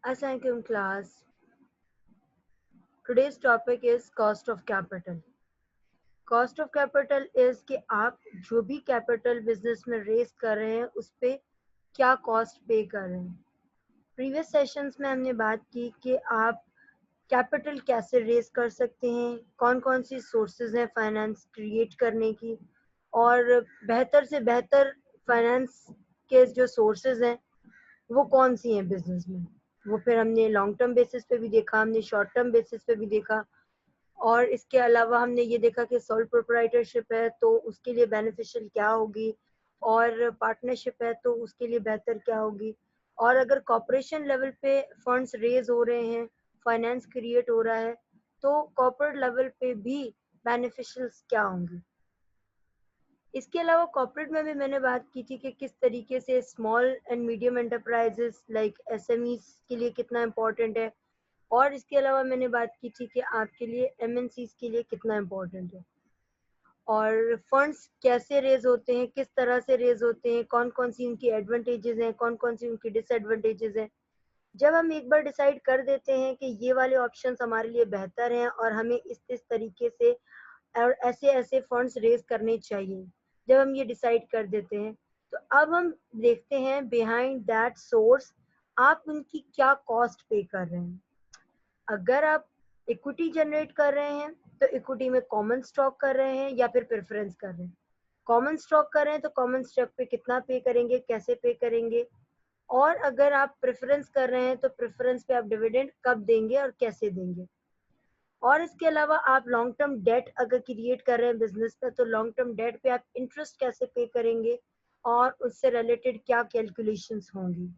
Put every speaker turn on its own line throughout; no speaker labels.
Assalamualaikum class. Today's topic is cost of capital. Cost of capital is कि आप जो भी कैपिटल बिजनेस में रेस कर रहे हैं उस पे क्या कॉस्ट पे कर रहे हैं. प्रीवियस सेशंस में हमने बात की कि आप कैपिटल कैसे रेस कर सकते हैं, कौन कौन सी सोर्सेज हैं फाइनेंस क्रिएट करने की, और बेहतर से बेहतर फाइनेंस के जो सोर्सेज हैं वो कौन सी हैं बिजनेस में. वो फिर हमने लॉन्ग टर्म बेसिस पे भी देखा, हमने शॉर्ट टर्म बेसिस पे भी देखा, और इसके अलावा हमने ये देखा कि सोल प्रोप्राइटरशिप है तो उसके लिए बेनिफिशियल क्या होगी, और पार्टनरशिप है तो उसके लिए बेहतर क्या होगी, और अगर कॉरपोरेशन लेवल पे फंड्स रेज हो रहे हैं, फाइनेंस क्रिएट हो रहा है, तो कॉर्पोरेट लेवल पे भी बेनिफिशियल्स क्या होंगे. इसके अलावा कॉर्पोरेट में भी मैंने बात की थी कि किस तरीके से small and medium enterprises like SMEs के लिए कितना इम्पोर्टेंट है, और इसके अलावा मैंने बात की थी कि आपके लिए एमएनसीज के लिए कितना इम्पोर्टेंट है, और फंड्स कैसे रेज होते हैं, किस तरह से रेज होते हैं, कौन कौन सी उनकी एडवांटेजेस हैं, कौन कौन सी उनकी डिसएडवांटेजेस हैं. जब हम एक बार डिसाइड कर देते हैं कि ये वाले ऑप्शंस हमारे लिए बेहतर हैं और हमें इस तरीके से और ऐसे ऐसे फंड्स रेज करने चाहिए, जब हम ये डिसाइड कर देते हैं तो अब हम देखते हैं बिहाइंड दैट सोर्स आप उनकी क्या कॉस्ट पे कर रहे हैं. अगर आप इक्विटी जनरेट कर रहे हैं तो इक्विटी में कॉमन स्टॉक कर रहे हैं या फिर प्रेफरेंस कर रहे हैं. कॉमन स्टॉक कर रहे हैं तो कॉमन स्टॉक पे कितना पे करेंगे, कैसे पे करेंगे, और अगर आप प्रेफरेंस कर रहे हैं तो प्रेफरेंस पे आप डिविडेंड कब देंगे और कैसे देंगे. और इसके अलावा आप लॉन्ग टर्म डेट अगर क्रिएट कर रहे हैं बिजनेस पे तो लॉन्ग टर्म डेट पे आप इंटरेस्ट कैसे पे करेंगे और उससे रिलेटेड क्या कैलकुलेशंस होंगी.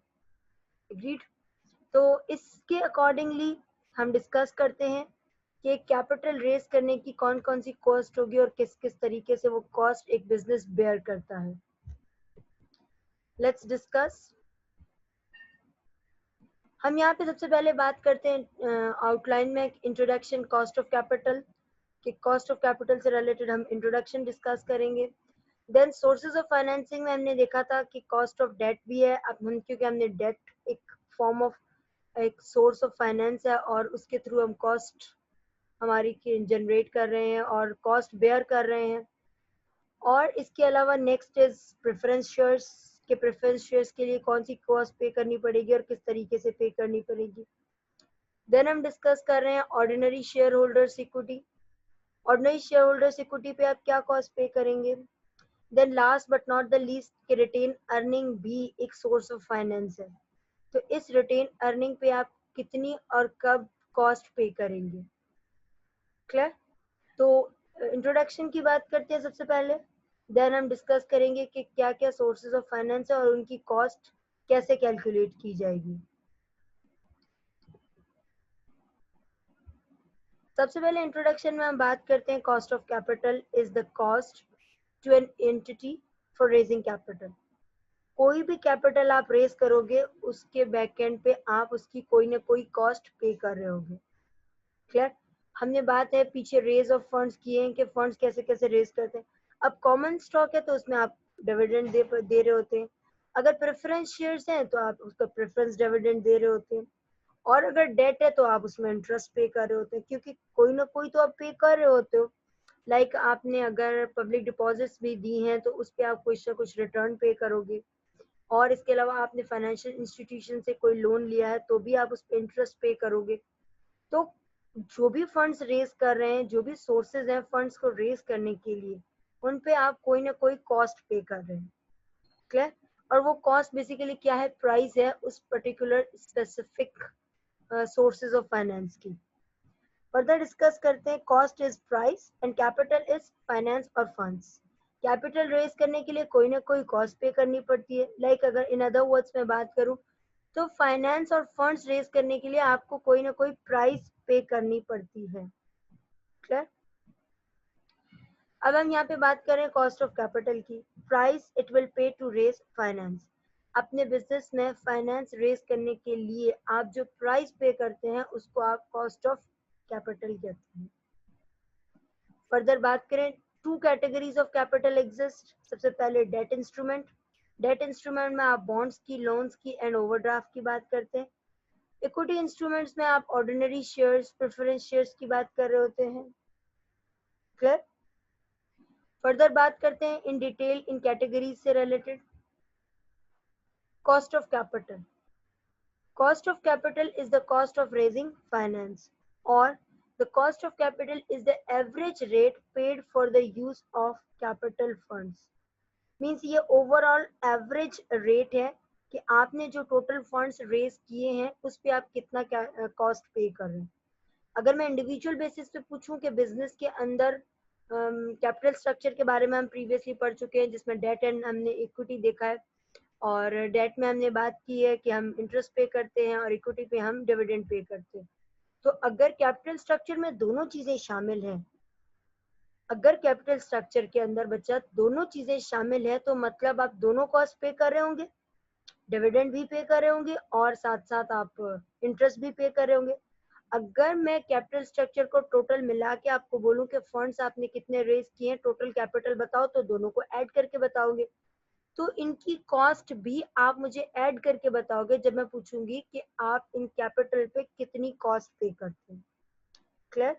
एग्रीड. तो इसके अकॉर्डिंगली हम डिस्कस करते हैं कि कैपिटल रेज करने की कौन कौन सी कॉस्ट होगी और किस किस तरीके से वो कॉस्ट एक बिजनेस बेयर करता है. Let's discuss. हम यहाँ पे सबसे पहले बात करते हैं आउटलाइन में इंट्रोडक्शन कॉस्ट ऑफ कैपिटल, कि कॉस्ट ऑफ कैपिटल से रिलेटेड हम इंट्रोडक्शन डिस्कस करेंगे. देन सोर्सेज ऑफ फाइनेंसिंग में हमने देखा था कि कॉस्ट ऑफ डेट भी है, अब हम क्योंकि हमने डेट एक फॉर्म ऑफ एक सोर्स ऑफ फाइनेंस है और उसके थ्रू हम कॉस्ट हमारी जनरेट कर रहे हैं और कॉस्ट बेयर कर रहे हैं. और इसके अलावा नेक्स्ट इज प्रेफरेंस शेयर्स, के प्रेफरेंस शेयर्स के लिए कौन सी कॉस्ट पे करनी पड़ेगी और किस तरीके से पे करनी पड़ेगी. देन हम डिस्कस कर रहे हैं ordinary share holders equity. Ordinary share holders equity पे आप क्या कॉस्ट पे करेंगे. Then last but not the least कि रिटेन अर्निंग भी एक सोर्स ऑफ फाइनेंस है, तो इस रिटेन अर्निंग पे आप कितनी और कब कॉस्ट पे करेंगे. क्लियर. तो इंट्रोडक्शन की बात करते हैं सबसे पहले, देन हम डिस्कस करेंगे कि क्या क्या सोर्सेज ऑफ फाइनेंस है और उनकी कॉस्ट कैसे कैलकुलेट की जाएगी. सबसे पहले इंट्रोडक्शन में हम बात करते हैं cost of capital is the cost to an entity for raising capital. कोई भी कैपिटल आप रेज करोगे उसके बैक एंड पे आप उसकी कोई ना कोई कॉस्ट पे कर रहे होगे. क्लियर. हमने बात है पीछे रेज ऑफ फंड्स किए हैं कि फंड्स कैसे कैसे रेज करते हैं. अब कॉमन स्टॉक है तो उसमें आप डिविडेंड दे रहे होते हैं. अगर प्रेफरेंस शेयर्स हैं तो आप उसका प्रेफरेंस डिविडेंड दे रहे होते हैं. और अगर डेट है तो आप उसमें इंटरेस्ट पे कर रहे होते हैं, क्योंकि कोई ना कोई तो आप पे कर रहे होते हो. लाइक आपने अगर पब्लिक डिपॉजिट्स भी दी हैं तो उस पर आप कुछ ना कुछ रिटर्न पे करोगे. और इसके अलावा आपने फाइनेंशियल इंस्टीट्यूशन से कोई लोन लिया है तो भी आप उस पर इंटरेस्ट पे करोगे. तो जो भी फंड्स रेज कर रहे हैं, जो भी सोर्सेज हैं फंड्स को रेज करने के लिए, उन पे आप कोई ना कोई कॉस्ट पे कर रहे हैं. क्लियर. और वो कॉस्ट बेसिकली क्या है, प्राइस है उस particular specific sources of finance की. फर्दर डिस्कस करते हैं cost is price and capital is finance और फंड्स. कैपिटल रेज करने के लिए कोई ना कोई कॉस्ट पे करनी पड़ती है. लाइक अगर इन अदर वर्ड्स में बात करूं तो फाइनेंस और फंड्स रेज करने के लिए आपको कोई ना कोई प्राइस पे करनी पड़ती है. क्लियर. अब हम यहाँ पे बात करें कॉस्ट ऑफ कैपिटल की. Price it will pay to raise finance. अपने बिजनेस में फाइनेंस रेज करने के लिए आप जो प्राइस पे करते हैं उसको आप कॉस्ट ऑफ कैपिटल कहते हैं. फर्दर बात करें, two categories of capital exist. सबसे पहले डेट इंस्ट्रूमेंट. डेट इंस्ट्रूमेंट में आप बॉन्ड्स की, लोन्स की एंड ओवरड्राफ्ट की बात करते हैं. इक्विटी इंस्ट्रूमेंट्स में आप ऑर्डिनरी शेयर्स, प्रेफरेंस शेयर्स की बात कर रहे होते हैं। क्लियर? फर्दर बात करते हैं इन डिटेल इन कैटेगरीज से related. Cost of capital. Cost of capital is the cost of raising finance, or the cost of capital is the average rate paid for the use of capital funds. Means ये overall average rate है कि आपने जो total funds raise किए हैं उस पे आप कितना cost pay कर रहे हैं। अगर मैं इंडिविजुअल बेसिस पे पूछूं कि बिजनेस के अंदर कैपिटल स्ट्रक्चर के बारे में हम प्रीवियसली पढ़ चुके हैं, जिसमें डेट एंड हमने इक्विटी देखा है, और डेट में हमने बात की है कि हम इंटरेस्ट पे करते हैं और इक्विटी पे हम डिविडेंड पे करते हैं। तो अगर कैपिटल स्ट्रक्चर में दोनों चीजें शामिल हैं, अगर कैपिटल स्ट्रक्चर के अंदर बच्चा दोनों चीजें शामिल है, तो मतलब आप दोनों कॉस्ट पे कर रहे होंगे, डिविडेंड भी पे कर रहे होंगे और साथ साथ आप इंटरेस्ट भी पे कर रहे होंगे। अगर मैं कैपिटल स्ट्रक्चर को टोटल मिला के आपको बोलूं कि फंड्स आपने कितने रेज किए हैं, टोटल कैपिटल बताओ, तो दोनों को ऐड करके बताओगे। तो इनकी कॉस्ट भी आप मुझे ऐड करके बताओगे जब मैं पूछूंगी कि आप इन कैपिटल पे कितनी कॉस्ट पे करते हैं। क्लियर?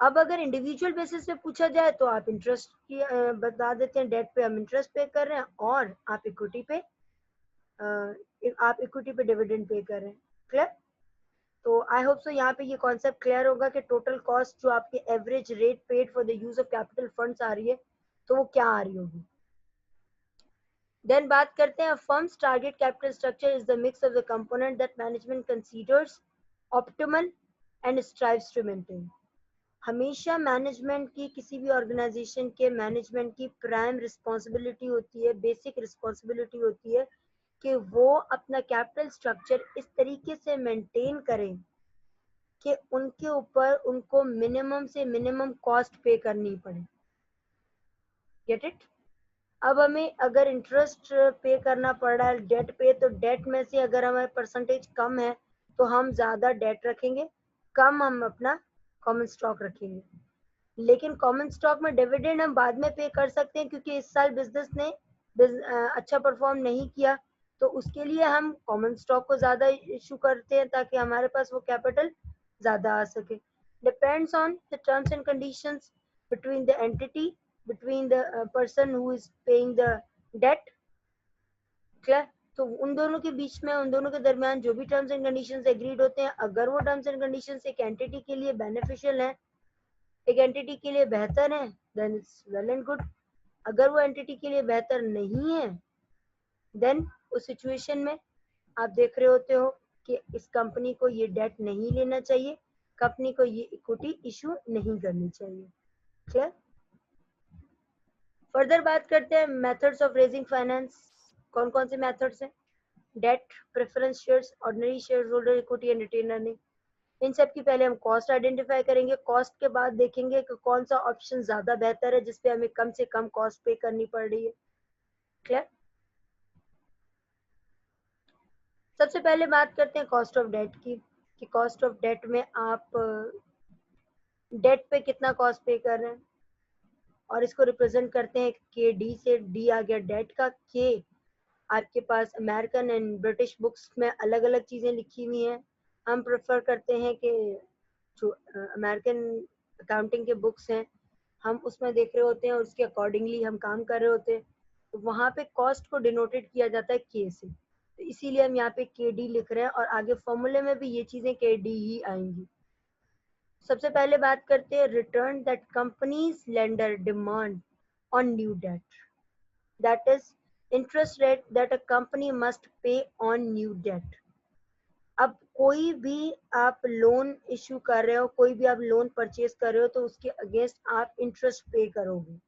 अब अगर इंडिविजुअल बेसिस पे पूछा जाए तो आप इंटरेस्ट की बता देते हैं, डेट पे हम इंटरेस्ट पे कर रहे हैं और आप इक्विटी पे डिविडेंड पे कर रहे हैं। क्लियर? तो आई होप सो यहाँ पे ये कॉन्सेप्ट क्लियर होगा कि टोटल कॉस्ट जो आपके average rate paid for the use of capital funds आ रही है, तो वो क्या आ रही होगी। देन बात करते हैं firm's target capital structure is the mix of the component that management considers optimal and strives to maintain. हमेशा मैनेजमेंट की, किसी भी ऑर्गेनाइजेशन के मैनेजमेंट की प्राइम रिस्पॉन्सिबिलिटी होती है, बेसिक रिस्पॉन्सिबिलिटी होती है कि वो अपना कैपिटल स्ट्रक्चर इस तरीके से मेंटेन करें कि उनके ऊपर उनको मिनिमम से मिनिमम कॉस्ट पे करनी पड़े। Gate it? अब हमें अगर इंटरेस्ट पे करना पड़ रहा है डेट पे, तो डेट में से अगर हमारे परसेंटेज कम है तो हम ज्यादा डेट रखेंगे, कम हम अपना कॉमन स्टॉक रखेंगे। लेकिन कॉमन स्टॉक में डिविडेंड हम बाद में पे कर सकते हैं, क्योंकि इस साल बिजनेस ने अच्छा परफॉर्म नहीं किया, तो उसके लिए हम कॉमन स्टॉक को ज्यादा इशू करते हैं ताकि हमारे पास वो कैपिटल ज्यादा आ सके। Depends on the terms and conditions between the entity, between the person who is paying the debt. Clear? तो उन दोनों के बीच में, उन दोनों के दरमियान जो भी टर्म्स एंड कंडीशंस एग्रीड होते हैं, अगर वो टर्म्स एंड कंडीशंस एक एंटिटी के लिए बेनिफिशियल है, एक एंटिटी के लिए बेहतर है, then it's well and good. अगर वो एंटिटी के लिए बेहतर नहीं है, देन उस सिचुएशन में आप देख रहे होते हो कि इस कंपनी को ये डेट नहीं लेना चाहिए, कंपनी को ये इक्विटी इशू नहीं करनी चाहिए। क्लियर? फर्दर बात करते हैं मेथड्स ऑफ रेजिंग फाइनेंस। कौन कौन से मेथड्स हैं? Debt, preference shares, ordinary share holder equity and retained earning. इन सब की पहले हम कॉस्ट आइडेंटिफाई करेंगे, कॉस्ट के बाद देखेंगे कि कौन सा ऑप्शन ज्यादा बेहतर है जिसपे हमें कम से कम कॉस्ट पे करनी पड़ रही है। क्लियर? सबसे पहले बात करते हैं कॉस्ट ऑफ डेट की, कि कॉस्ट ऑफ डेट में आप डेट पे कितना कॉस्ट पे कर रहे हैं, और इसको रिप्रेजेंट करते हैं के डी से। डी आ गया डेट का, के आपके पास अमेरिकन एंड ब्रिटिश बुक्स में अलग अलग चीजें लिखी हुई हैं। हम प्रेफर करते हैं कि जो अमेरिकन अकाउंटिंग के बुक्स हैं हम उसमें देख रहे होते हैं और उसके अकॉर्डिंगली हम काम कर रहे होते हैं, तो वहाँ पे कॉस्ट को डिनोटेड किया जाता है के से, तो इसीलिए हम यहाँ पे के डी लिख रहे हैं, और आगे फॉर्मूले में भी ये चीजें के डी ही आएंगी। सबसे पहले बात करते हैं return that companies lender demand on new debt, that is interest rate that a company must pay on new debt. अब कोई भी आप लोन इशू कर रहे हो, कोई भी आप लोन परचेज कर रहे हो, तो उसके अगेंस्ट आप इंटरेस्ट पे करोगे।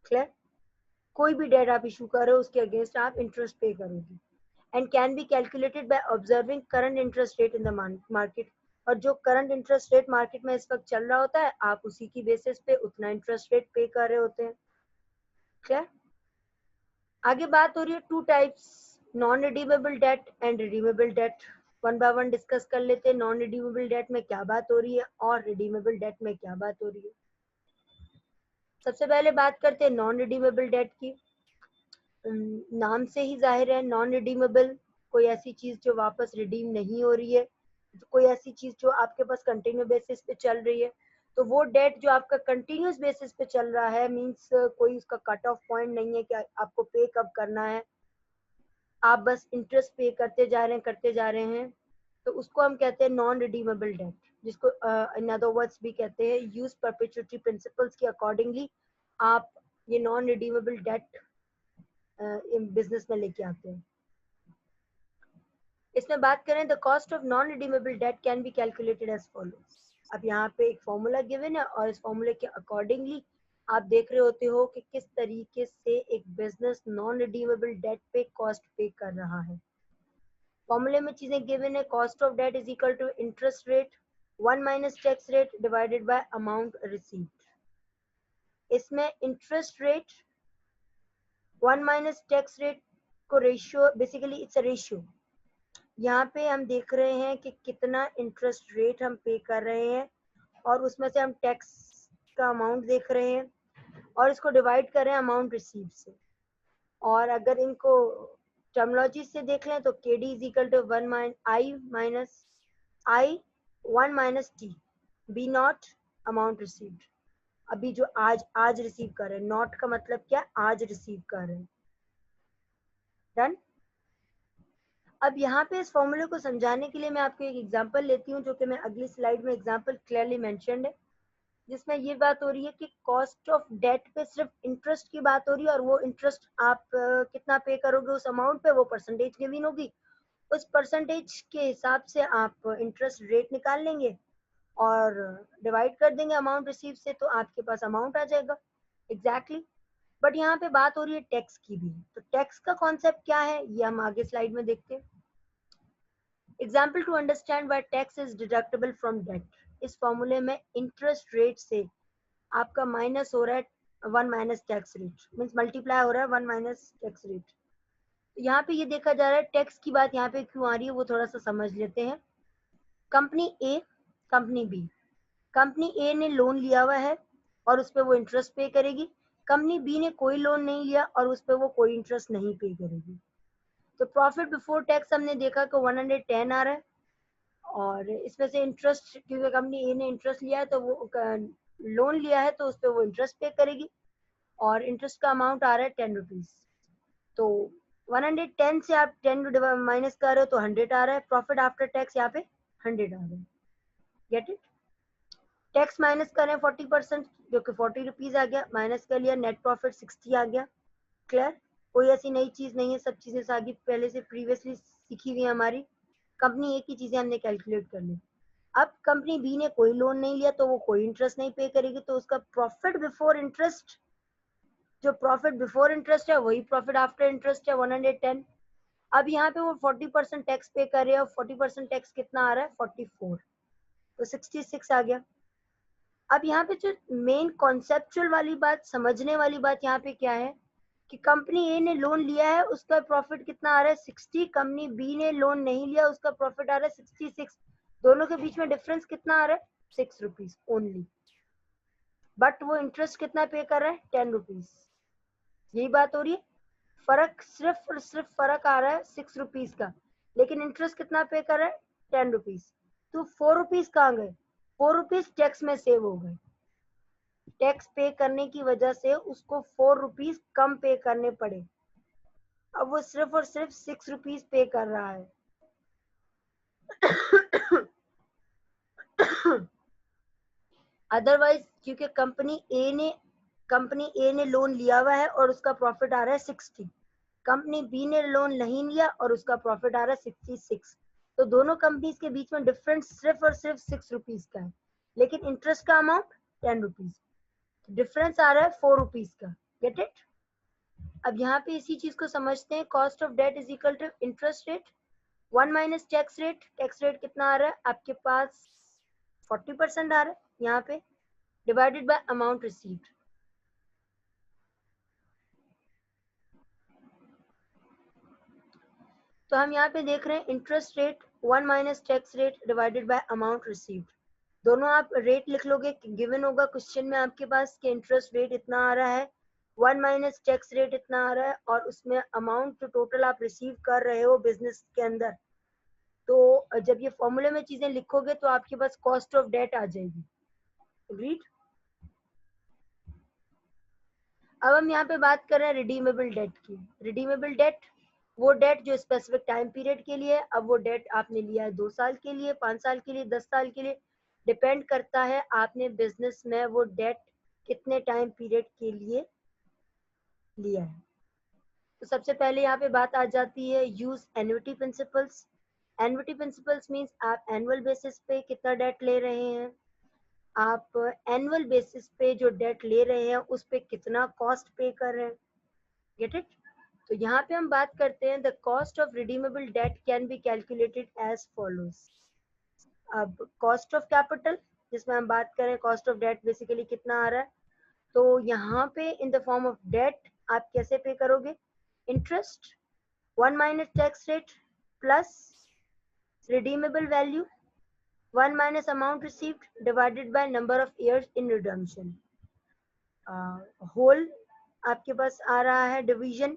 क्लियर? कोई भी डेट आप इशू कर रहे हो उसके अगेंस्ट आप इंटरेस्ट पे करोगे, and can be calculated by observing current interest rate in the market. और जो करंट इंटरेस्ट रेट मार्केट में इस वक्त चल रहा होता है, आप उसी की बेसिस पे उतना इंटरेस्ट रेट पे कर रहे होते हैं। क्लियर? आगे बात हो रही है two types, non redeemable debt and redeemable debt. One by one discuss कर लेते हैं, नॉन रिडीमेबल डेट में क्या बात हो रही है और रिडीमेबल डेट में क्या बात हो रही है। सबसे पहले बात करते हैं नॉन रिडीमेबल डेट की। नाम से ही जाहिर है, नॉन रिडीमेबल कोई ऐसी चीज जो वापस रिडीम नहीं हो रही है, कोई ऐसी चीज जो आपके पास कंटिन्यू बेसिस पे चल रही है, तो वो डेट जो आपका कंटिन्यूस बेसिस पे चल रहा है मींस कोई उसका कट ऑफ पॉइंट नहीं है कि आपको पे कब करना है, आप बस इंटरेस्ट पे करते जा रहे हैं, तो उसको हम कहते हैं नॉन रिडीमेबल डेट, जिसको इन अदर वर्ड्स भी कहते हैं यूज परपेचुइटी प्रिंसिपल्स के अकॉर्डिंगली आप ये नॉन रिडीमेबल डेट बिजनेस में लेके आते हैं। इसमें बात करें the cost of non redeemable debt can be calculated as follows. अब यहाँ पे एक फॉर्मूला गिवन है और इस फॉर्मूले के अकॉर्डिंगली आप देख रहे होते हो कि किस तरीके से एक बिजनेस नॉन रिडीमेबल डेट पे कॉस्ट पे कर रहा है। फॉर्मूले में चीजें गिवन है, cost of debt is equal to interest rate 1 minus tax rate divided by amount received. इसमें interest rate 1 minus tax rate को ratio, basically it's a ratio. यहाँ पे हम देख रहे हैं कि कितना इंटरेस्ट रेट हम पे कर रहे हैं और उसमें से हम टैक्स का अमाउंट देख रहे हैं और इसको डिवाइड कर रहे हैं अमाउंट रिसीव से। और अगर इनको टर्मिनोलॉजी से देख लें तो K D is equal to 1 I minus I 1 minus T B naught amount received. अभी जो आज रिसीव कर रहे हैं, नॉट का मतलब क्या, आज रिसीव कर रहे हैं। डन। अब यहाँ पे इस फॉर्मूले को समझाने के लिए मैं आपको एक एग्जांपल लेती हूँ, जो कि मैं अगली स्लाइड में एग्जांपल क्लियरली मेंशन्ड है, जिसमें ये बात हो रही है कि कॉस्ट ऑफ डेट पे सिर्फ इंटरेस्ट की बात हो रही है और वो इंटरेस्ट आप कितना पे करोगे उस अमाउंट पे, वो परसेंटेज गिवन होगी, उस परसेंटेज के हिसाब से आप इंटरेस्ट रेट निकाल लेंगे और डिवाइड कर देंगे अमाउंट रिसीव से, तो आपके पास अमाउंट आ जाएगा एग्जैक्टली। बट यहाँ पे बात हो रही है टैक्स की भी, तो टैक्स का कॉन्सेप्ट क्या है ये हम आगे स्लाइड में देखते हैं। Example to understand why tax is deductible from debt. इस फॉर्मूले में इंटरेस्ट रेट से आपका माइनस हो रहा है 1 minus tax rate, means multiply हो रहा है 1 माइनस टैक्स रेट। तो यहाँ पे ये देखा जा रहा है टैक्स की बात यहाँ पे क्यों आ रही है वो थोड़ा सा समझ लेते हैं। कंपनी ए, कंपनी बी, कंपनी ए ने लोन लिया हुआ है और उस पर वो इंटरेस्ट पे करेगी, कंपनी बी ने कोई लोन नहीं लिया और उस पर वो कोई इंटरेस्ट नहीं पे करेगी। तो प्रॉफिट बिफोर टैक्स हमने देखा कि 110 आ रहा है और इसमें से इंटरेस्ट, क्योंकि कंपनी ए ने इंटरेस्ट लिया है तो वो लोन लिया है तो उस पर वो इंटरेस्ट पे करेगी और इंटरेस्ट का अमाउंट आ रहा है 10 रुपीज। तो 110 से आप 10 माइनस कर रहे हो तो 100 आ रहा है, प्रॉफिट आफ्टर टैक्स यहाँ पे 100 आ रहा है। Get it. टैक्स माइनस करें 40%, जो कि 40 रुपीज आ गया, माइनस कर लिया, नेट प्रॉफिट 60 आ गया। क्लियर। कोई ऐसी नई चीज नहीं है, सब चीजें आगे पहले से प्रीवियसली सीखी हुई है हमारी। कंपनी ए की चीजें हमने कैलकुलेट कर ली। अब कंपनी बी ने कोई लोन नहीं लिया तो वो कोई इंटरेस्ट नहीं पे करेगी, तो उसका प्रॉफिट बिफोर इंटरेस्ट, जो प्रॉफिट बिफोर इंटरेस्ट है वही प्रॉफिट आफ्टर इंटरेस्ट है 110। अब यहाँ पे वो 40% टैक्स पे कर रहे हैं और 40% टैक्स कितना आ रहा है 44, तो 66 आ गया। अब यहाँ पे जो मेन कॉन्सेप्चुअल वाली बात, समझने वाली बात यहाँ पे क्या है कि कंपनी ए ने लोन लिया है उसका प्रॉफिट कितना आ रहा है 60, कंपनी बी ने लोन नहीं लिया उसका प्रॉफिट आ रहा है 66। दोनों के बीच में डिफरेंस कितना आ रहा है 6 रुपीज ओनली, बट वो इंटरेस्ट कितना पे कर रहा है 10 रुपीज। यही बात हो रही है, फर्क सिर्फ और सिर्फ फर्क आ रहा है 6 रुपीज का, लेकिन इंटरेस्ट कितना पे कर रहा है 10 रुपीज। तो 4 रुपीज कहाँ गए, 4 रुपीज टैक्स में सेव हो गए। टैक्स पे करने की वजह से उसको 4 रुपीज कम पे करने पड़े, अब वो सिर्फ और सिर्फ 6 रुपीज पे कर रहा है। अदरवाइज क्योंकि कंपनी ए ने लोन लिया हुआ है और उसका प्रॉफिट आ रहा है 60, कंपनी बी ने लोन नहीं लिया और उसका प्रॉफिट आ रहा है 66, तो दोनों कंपनीज के बीच में डिफरेंस सिर्फ और सिर्फ 6 रुपीज का है, लेकिन इंटरेस्ट का अमाउंट 10 रुपीज, डिफरेंस आ रहा है 4 रुपीज का। Get it. अब यहाँ पे इसी चीज को समझते हैं, cost of debt is equal to interest rate 1 minus tax rate. Tax rate कितना आ रहा है आपके पास 40% आ रहा है यहाँ पे, डिवाइडेड बाय अमाउंट रिसीव्ड। तो हम यहाँ पे देख रहे हैं interest rate 1 minus tax rate divided by amount received. दोनों आप रेट लिख लोगे, गिवन होगा क्वेश्चन में आपके पास कि इंटरेस्ट रेट इतना आ रहा है वन माइनस टैक्स रेट इतना आ रहा है और उसमें अमाउंट जो टोटल आप रिसीव कर रहे हो बिजनेस के अंदर, तो जब ये फॉर्मूले में चीजें लिखोगे तो आपके पास कॉस्ट ऑफ डेट आ जाएगी। अग्रीड। अब हम यहाँ पे बात कर रहे हैं रिडीमेबल डेट की। रिडीमेबल डेट वो डेट जो स्पेसिफिक टाइम पीरियड के लिए, अब वो डेट आपने लिया है 2 साल के लिए, 5 साल के लिए, 10 साल के लिए, डिपेंड करता है आपने बिजनेस में वो डेट कितने टाइम पीरियड के लिए लिया है। तो सबसे पहले यहाँ पे बात आ जाती है use annuity principles. Annuity principles means आप एनुअल बेसिस पे कितना डेट ले रहे हैं, आप एनुअल बेसिस पे जो डेट ले रहे हैं उस पे कितना कॉस्ट पे कर रहे हैं। Get it. तो यहाँ पे हम बात करते हैं the cost of redeemable debt can be calculated as follows. अब कॉस्ट ऑफ कैपिटल जिसमें हम बात करें कॉस्ट ऑफ डेट बेसिकली कितना आ रहा है, तो यहाँ पे in the form of debt आप कैसे पे करोगे, interest one minus tax rate plus redeemable value one minus amount received divided by number of years in redemption. Whole आपके पास आ रहा है डिवीजन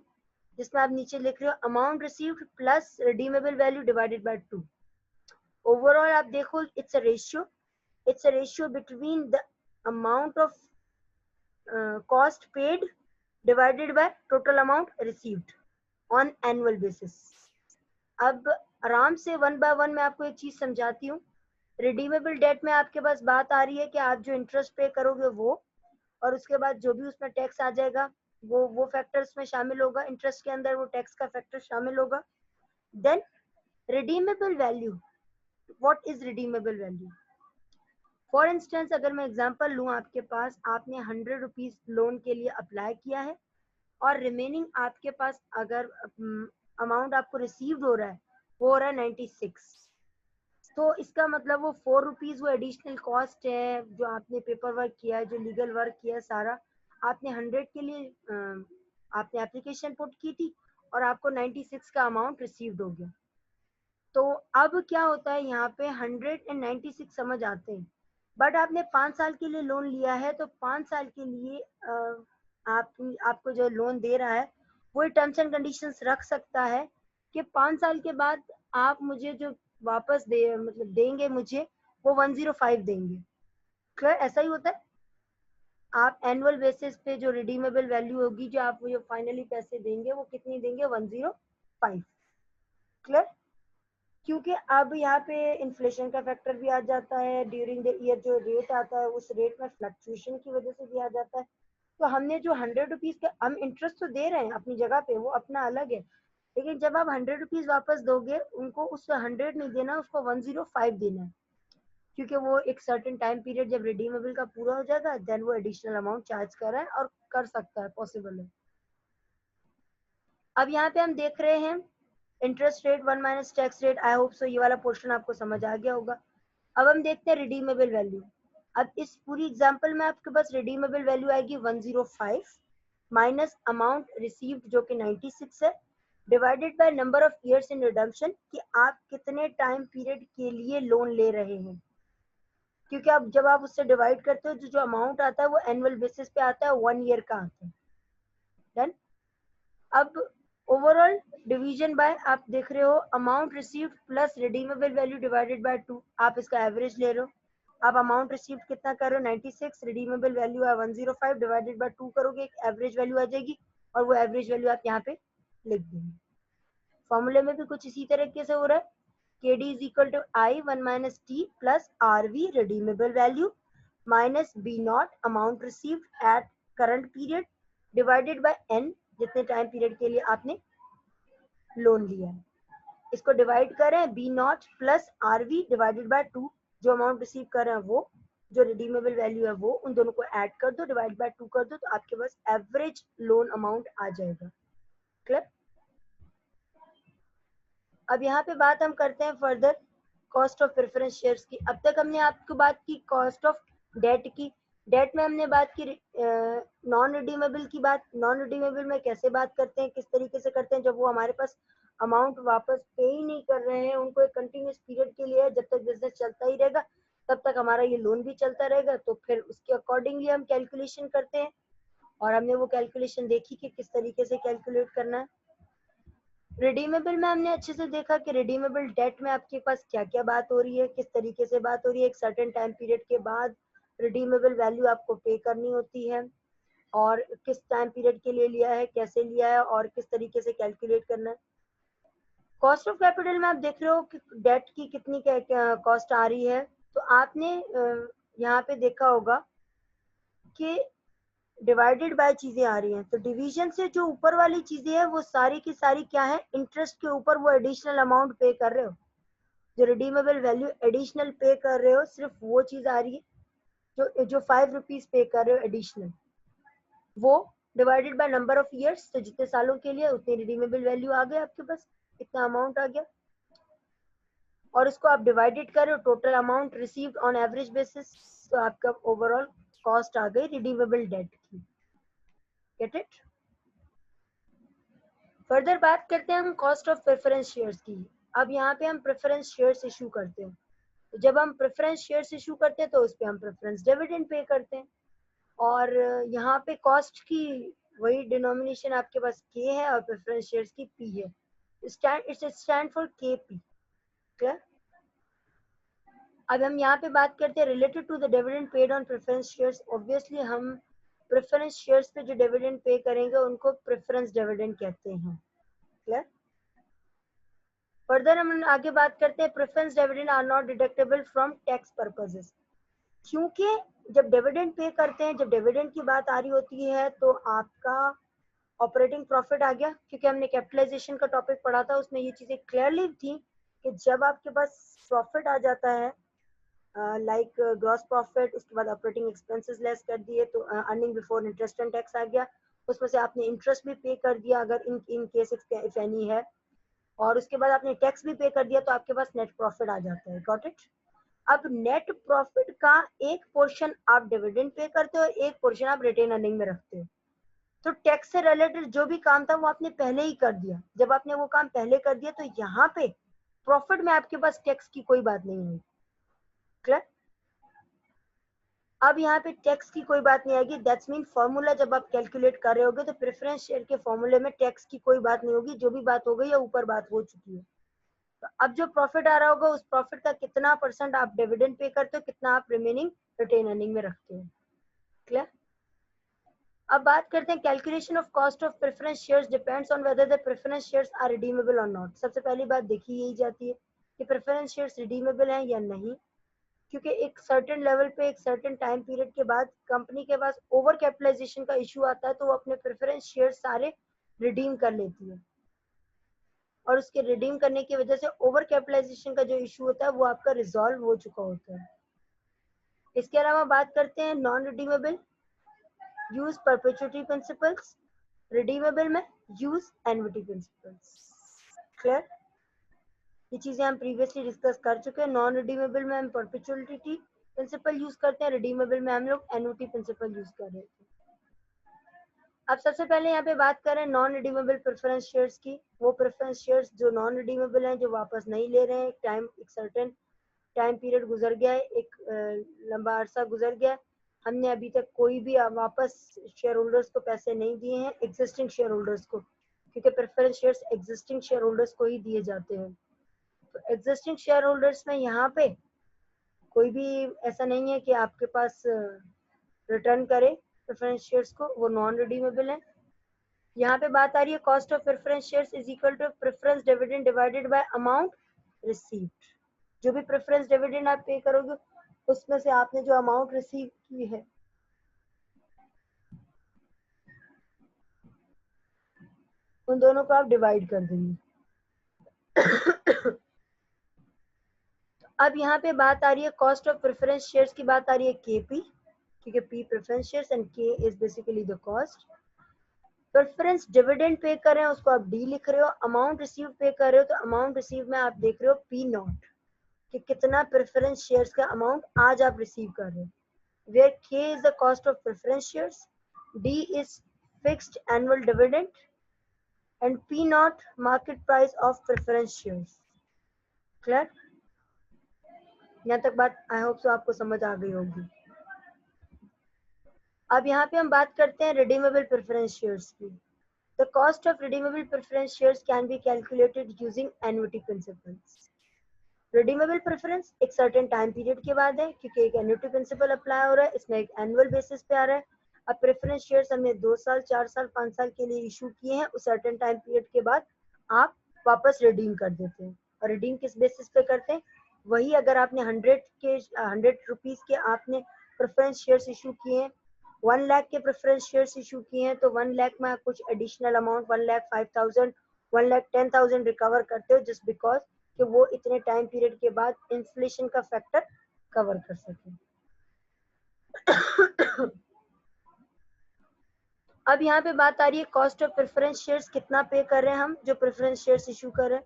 जिसमें आप नीचे लिख रहे हो amount received plus redeemable value divided by 2। Overall आप देखो it's a ratio between the amount of cost paid divided by total amount received on annual basis. अब आराम से वन बाय वन मैं आपको एक चीज समझाती हूँ। रिडीमेबल डेट में आपके पास बात आ रही है कि आप जो इंटरेस्ट पे करोगे वो, और उसके बाद जो भी उसमें टैक्स आ जाएगा वो फैक्टर उसमें शामिल होगा, इंटरेस्ट के अंदर वो टैक्स का फैक्टर शामिल होगा। Then redeemable value, what is redeemable value? For instance अगर मैं एग्जांपल लूं, आपके पास आपने 100 रुपीज लोन के लिए अप्लाई किया है और रिमेनिंग आपके पास अगर अमाउंट आपको रिसीव्ड हो रहा है वो हो रहा है 96, तो इसका मतलब वो 4 रुपीज वो एडिशनल कॉस्ट है जो आपने पेपर वर्क किया है, जो लीगल वर्क किया है सारा, आपने 100 के लिए आपने एप्लीकेशन पुट की थी और आपको 96 का अमाउंट रिसीव्ड हो गया। तो अब क्या होता है यहाँ पे 196 समझ आते हैं, बट आपने 5 साल के लिए लोन लिया है तो 5 साल के लिए आपको जो लोन दे रहा है वो टर्म्स एंड कंडीशंस रख सकता है कि 5 साल के बाद आप मुझे जो वापस दे मतलब देंगे मुझे वो 105 देंगे। क्लियर? ऐसा ही होता है। आप एनुअल बेसिस पे जो रिडीमेबल वैल्यू होगी जो आप मुझे फाइनली पैसे देंगे वो कितनी देंगे, 105। क्लियर? क्योंकि अब यहाँ पे इन्फ्लेशन का फैक्टर भी आ जाता है, ड्यूरिंग द ईयर जो रेट आता है उस रेट में फ्लक्चुएशन की वजह से भी आ जाता है। तो हमने जो 100 रुपीज का हम इंटरेस्ट तो दे रहे हैं अपनी जगह पे, वो अपना अलग है, लेकिन जब आप 100 रुपीज वापस दोगे उनको उस 100 नहीं देना, उसको 105 देना है, क्योंकि वो एक सर्टेन टाइम पीरियड जब रिडीमेबल का पूरा हो जाएगा देन वो एडिशनल अमाउंट चार्ज कर रहा है और कर सकता है, पॉसिबल है। अब यहाँ पे हम देख रहे हैं interest rate one minus tax rate. I hope so ये वाला पोर्शन आपको समझ आ गया होगा। अब हम देखते हैं रिडीमेबल वैल्यू। अब इस पूरी एग्जांपल में आपके पास रिडीमेबल वैल्यू आएगी 105 माइनस अमाउंट रिसीव्ड जो कि 96 है, divided by number of years in redemption कि आप कितने टाइम पीरियड के लिए लोन ले रहे हैं, क्योंकि आप जब आप उससे डिवाइड करते हो जो अमाउंट आता है वो एनुअल बेसिस पे आता है, 1 ईयर का आता है। डन। अब ओवरऑल डिवीजन बाय आप देख रहे हो amount received plus redeemable value divided by 2, आप इसका एवरेज ले रहे हो। आप अमाउंट रिसीव्ड कितना कर रहे हो 96, रिडीमेबल वैल्यू है 105, डिवाइडेड बाय 2 करोगे एक एवरेज वैल्यू आ जाएगी और वो एवरेज वैल्यू आप यहाँ पे लिख देंगे। फॉर्मूले में भी कुछ इसी तरीके से हो रहा है, KD is equal to I 1 minus T plus RV redeemable value minus B naught amount received at current period divided by N जितने टाइम पीरियड के लिए आपने लोन लिया है। इसको डिवाइड करें B naught plus R V divided by 2, जो amount receive कर रहे हैं वो, जो रिडीमेबल वैल्यू है वो, उन दोनों को ऐड कर दो, डिवाइड बाय 2 कर दो, तो आपके पास एवरेज लोन अमाउंट आ जाएगा। क्लियर? अब यहाँ पे बात हम करते हैं further cost of preference shares की। अब तक हमने आपको बात की कॉस्ट ऑफ डेट की। डेट में हमने बात की नॉन रिडीमेबल की बात। नॉन रिडीमेबल में कैसे बात करते हैं, किस तरीके से करते हैं, जब वो हमारे पास अमाउंट वापस पे ही नहीं कर रहे हैं, उनको एक कंटिन्यूस पीरियड के लिए है, जब तक बिजनेस चलता ही रहेगा तब तक हमारा ये लोन भी चलता रहेगा, तो फिर उसके अकॉर्डिंगली हम कैलकुलेशन करते हैं। और हमने वो कैलकुलेशन देखी कि किस तरीके से कैलकुलेट करना है। रिडीमेबल में हमने अच्छे से देखा कि रिडीमेबल डेट में आपके पास क्या क्या बात हो रही है, किस तरीके से बात हो रही है। एक सर्टेन टाइम पीरियड के बाद रिडीमेबल वैल्यू आपको पे करनी होती है, और किस टाइम पीरियड के लिए लिया है, कैसे लिया है, और किस तरीके से कैलकुलेट करना है। कॉस्ट ऑफ कैपिटल में आप देख रहे हो कि डेट की कितनी कॉस्ट आ रही है। तो आपने यहाँ पे देखा होगा कि डिवाइडेड बाय चीजें आ रही हैं, तो डिवीजन से जो ऊपर वाली चीजें हैं वो सारी की सारी क्या है, इंटरेस्ट के ऊपर वो एडिशनल अमाउंट पे कर रहे हो, जो रिडीमेबल वैल्यू एडिशनल पे कर रहे हो, सिर्फ वो चीज आ रही है जो 5 रुपीज पे कर रहे हो एडिशनल, वो divided by number of years, तो जितने सालों के लिए उतनी रिडीमेबल वैल्यू आ गया आपके पास, इतना अमाउंट आ गया, और उसको आप डिवाइडेड करो total amount received on average basis, तो आपका ओवरऑल कॉस्ट आ गई रिडीमेबल डेट की। Get it? फर्दर बात करते हैं हम कॉस्ट ऑफ प्रेफरेंस शेयर्स की। अब यहाँ पे हम प्रेफरेंस शेयर्स इशू करते हैं, तो जब हम प्रेफरेंस शेयर्स इशू करते हैं तो उस पर हम प्रेफरेंस डिविडेंड पे करते हैं, और यहाँ पे कॉस्ट की वही डिनोमिनेशन आपके पास के है और प्रेफरेंस शेयर्स की पी है, it's stand for K P. Clear? अब हम यहाँ पे बात करते हैं related to the dividend paid on preference shares. Obviously हम प्रेफरेंस शेयर्स पे जो डिविडेंड पे करेंगे उनको प्रेफरेंस डिविडेंड कहते हैं। क्लियर? फर्दर हम आगे बात करते हैं preference dividend are not deductible from tax purposes, क्योंकि जब डिविडेंड पे करते हैं, जब डिविडेंड की बात आ रही होती है तो आपका ऑपरेटिंग प्रॉफिट आ गया, क्योंकि हमने कैपिटलाइजेशन का टॉपिक पढ़ा था, उसमें ये चीजें क्लियरली थी कि जब आपके पास प्रॉफिट आ जाता है, लाइक ग्रॉस प्रॉफिट, उसके बाद ऑपरेटिंग एक्सपेंसेस लेस कर दिए, तो earning before interest and tax आ गया, उसमें से आपने इंटरेस्ट भी पे कर दिया अगर इन केस इफ एनी है, और उसके बाद आपने टैक्स भी पे कर दिया, तो आपके पास नेट प्रॉफिट आ जाता है। Got it? अब नेट प्रॉफिट का एक पोर्शन आप डिविडेंड पे करते हो, एक पोर्शन आप रिटेन अर्निंग में रखते हो, तो टैक्स से रिलेटेड जो भी काम था वो आपने पहले ही कर दिया। जब आपने वो काम पहले कर दिया तो यहाँ पे प्रॉफिट में आपके पास टैक्स की कोई बात नहीं है। क्लियर? अब यहाँ पे टैक्स की कोई बात नहीं आएगी, दैट्स मीन फॉर्मूला जब आप कैलकुलेट कर रहे होगे तो प्रेफरेंस शेयर के फॉर्मूले में टैक्स की कोई बात नहीं होगी, जो भी बात हो गई या ऊपर बात हो चुकी है। तो अब जो प्रॉफिट आ रहा होगा उस प्रॉफिट का कितना परसेंट आप डिविडेंड पे करते हो, कितना आप रिमेनिंग रिटेन अर्निंग में रखते हो। क्लियर? अब बात करते हैं calculation of cost of preference shares depends on whether the preference shares are redeemable और नॉट। सबसे पहली बात देखी यही जाती है कि प्रेफरेंस शेयर्स रिडीमेबल हैं या नहीं, क्योंकि एक सर्टेन लेवल पे एक सर्टेन टाइम पीरियड के बाद कंपनी के पास ओवर कैपिटलाइजेशन का इशू आता है, तो वो अपने प्रेफरेंस शेयर सारे रिडीम कर लेती है, और उसके रिडीम करने की वजह से ओवर कैपिटलाइजेशन का जो इशू होता है वो आपका रिजॉल्व हो चुका होता है। इसके अलावा बात करते हैं non redeemable, use perpetuity principles, redeemable में यूज एन्युटी प्रिंसिपल्स। क्लियर? ये चीजें हम प्रीवियसली डिस्कस कर चुके हैं। नॉन रिडीमेबल में हम परपेचुइटी प्रिंसिपल यूज करते हैं, रिडीमेबल में हम लोग एन्युटी प्रिंसिपल यूज कर रहे थे। अब सबसे पहले यहाँ पे बात करें नॉन रिडीमेबल प्रेफरेंस शेयर्स की। वो प्रेफरेंस शेयर्स जो नॉन रिडीमेबल हैं, जो वापस नहीं ले रहे हैं, एक सर्टेन टाइम पीरियड गुजर गया है, एक लंबा अरसा गुजर गया, हमने अभी तक कोई भी वापस शेयर होल्डर्स को पैसे नहीं दिए हैं, एग्जिस्टिंग शेयर होल्डर्स को, क्योंकि preference shares existing share holders को ही दिए जाते हैं। तो एग्जिस्टिंग शेयर होल्डर्स में यहाँ पे कोई भी ऐसा नहीं है कि आपके पास रिटर्न करे प्रेफरेंस शेयर्स को, वो नॉन रिडीमेबल है। यहाँ पे बात आ रही है cost of preference shares is equal to preference dividend divided by amount received. जो भी प्रेफरेंस डिविडेंड आप पे करोगे उसमें से आपने जो अमाउंट रिसीव की है उन दोनों को आप डिवाइड कर देंगे। अब यहाँ पे बात आ रही है कॉस्ट ऑफ प्रेफरेंस शेयर्स की, बात आ रही है केपी, क्योंकि पी प्रेफरेंस शेयर्स एंड के is basically the cost. Preference dividend pay कर रहे हैं उसको आप डी लिख रहे हो, अमाउंट रिसीव पे कर रहे हो तो अमाउंट रिसीव में आप देख रहे हो पी नॉट, कि कितना प्रेफरेंस शेयर्स का अमाउंट आज आप रिसीव कर रहे हो, where K is the cost of preference shares, D is fixed annual dividend, and P naught market price of preference shares. Clear? यहाँ तक बात आई होप सो आपको समझ आ गई होगी। अब यहाँ पे हम बात करते हैं redeemable preference shares की. The cost of redeemable preference shares can be calculated using annuity principles. Redeemable preference एक certain time period के बाद है क्योंकि एक annuity principle apply हो रहा है, इसमें एक annual basis पे आ रहा है. अब प्रेफरेंस शेयर्स हमने 2 साल 4 साल 5 साल के लिए इशू किए हैं, उस सर्टेन टाइम पीरियड के बाद आप वापस रिडीम कर देते हैं. और रिडीम किस बेसिस पे करते हैं? वही अगर आपने 100 रुपीज के आपने प्रेफरेंस शेयर्स इशू किए हैं, 1 लाख के प्रेफरेंस शेयर्स इशू किए हैं, तो 1 लाख में आप कुछ एडिशनल अमाउंट 1,05,000 1,10,000 रिकवर करते हो जस्ट बिकॉज कि वो इतने टाइम पीरियड के बाद इन्फ्लेशन का फैक्टर कवर कर सके. अब यहाँ पे बात आ रही है कॉस्ट ऑफ प्रेफरेंस शेयर्स कितना पे कर रहे हैं हम जो प्रेफरेंस शेयर्स इशू कर रहे हैं.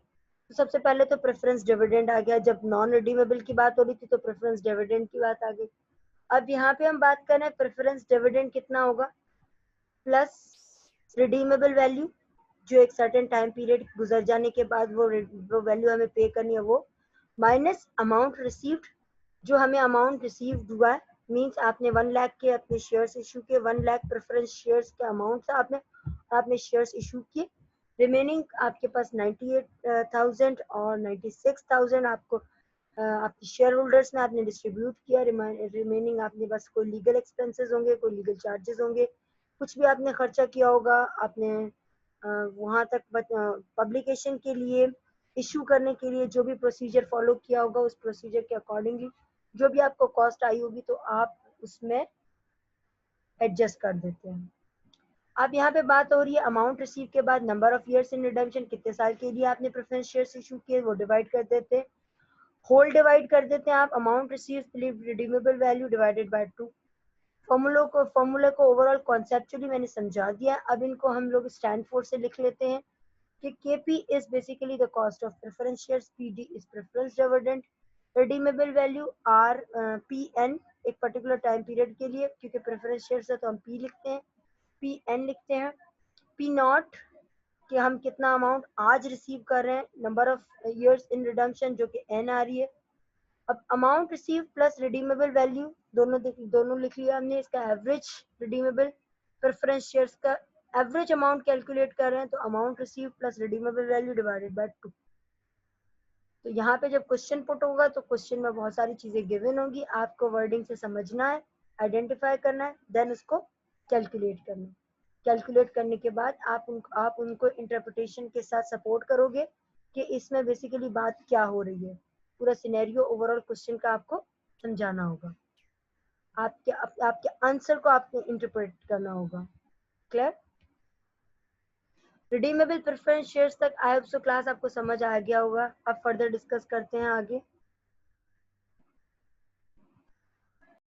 तो सबसे पहले तो प्रेफरेंस डिविडेंड आ गया. जब नॉन रिडीमेबल की बात हो रही थी तो प्रेफरेंस डिविडेंड की बात आ गई. अब यहाँ पे हम बात कर रहे हैं प्रेफरेंस डिविडेंड कितना होगा प्लस रिडीमेबल वैल्यू जो एक सर्टेन टाइम पीरियड गुजर जाने के बाद वो वैल्यू हमें पे करनी है, वो माइनस अमाउंट रिसीव्ड जो हमें अमाउंट रिसीव्ड हुआ है. मींस आपने 1 लाख के अपने शेयर्स इशू किए, 1 लाख प्रेफरेंस शेयर्स के अमाउंट से आपने शेयर्स इशू किए. रिमेनिंग आपके पास 98,000 और 96,000 आपको आपके शेयर होल्डर्स ने आपने डिस्ट्रीब्यूट किया. रिमेनिंग आपके पास कोई लीगल एक्सपेंसेस होंगे, कोई लीगल चार्जेस होंगे, कुछ भी आपने खर्चा किया होगा, आपने वहां तक पब्लिकेशन के लिए इशू करने के लिए जो भी प्रोसीजर फॉलो किया होगा उस प्रोसीजर के अकॉर्डिंगली जो भी आपको कॉस्ट आई होगी तो आप उसमें एडजस्ट कर देते हैं. अब यहाँ पे बात हो रही है अमाउंट रिसीव के बाद number of years in redemption, कितने साल के लिए आपने प्रेफरेंस शेयर्स इशू किए वो डिवाइड कर देते हैं, होल डिवाइड कर देते हैं आप amount receive redeemable value divided by 2. फॉर्मूले को ओवरऑल कॉन्सेप्चुअली मैंने समझा दिया. अब इनको हम लोग स्टैंडफोर्ड से लिख लेते हैं कि KP is basically the cost of preference shares, PD is preference dividend, redeemable value R PN एक पर्टिकुलर टाइम पीरियड के लिए क्योंकि प्रेफरेंस शेयर्स है तो हम P लिखते हैं, PN लिखते हैं, P नॉट कि हम कितना अमाउंट आज रिसीव कर रहे हैं, number of years in redemption जो कि N आ रही है. अब amount receive plus redeemable value दोनों लिख लिया हमने. इसका एवरेज रिडीमेबल प्रेफरेंस शेयर्स का एवरेज अमाउंट कैलकुलेट कर रहे हैं तो amount receive plus redeemable value divided by 2. तो यहाँ पे जब क्वेश्चन पुट होगा तो क्वेश्चन में बहुत सारी चीजें गिवन होगी, आपको वर्डिंग से समझना है, आइडेंटिफाई करना है, देन उसको कैलकुलेट करना है. कैलकुलेट करने के बाद आप उनको इंटरप्रिटेशन के साथ सपोर्ट करोगे कि इसमें बेसिकली बात क्या हो रही है. पूरा सिनेरियो ओवरऑल क्वेश्चन का आपको समझाना होगा, आपके आंसर को आपको इंटरप्रेट करना होगा. क्लियर? रिडीमेबल प्रेफरेंस शेयर्स तक आई होप सो क्लास आपको समझ आ गया होगा. अब फर्दर डिस्कस करते हैं आगे.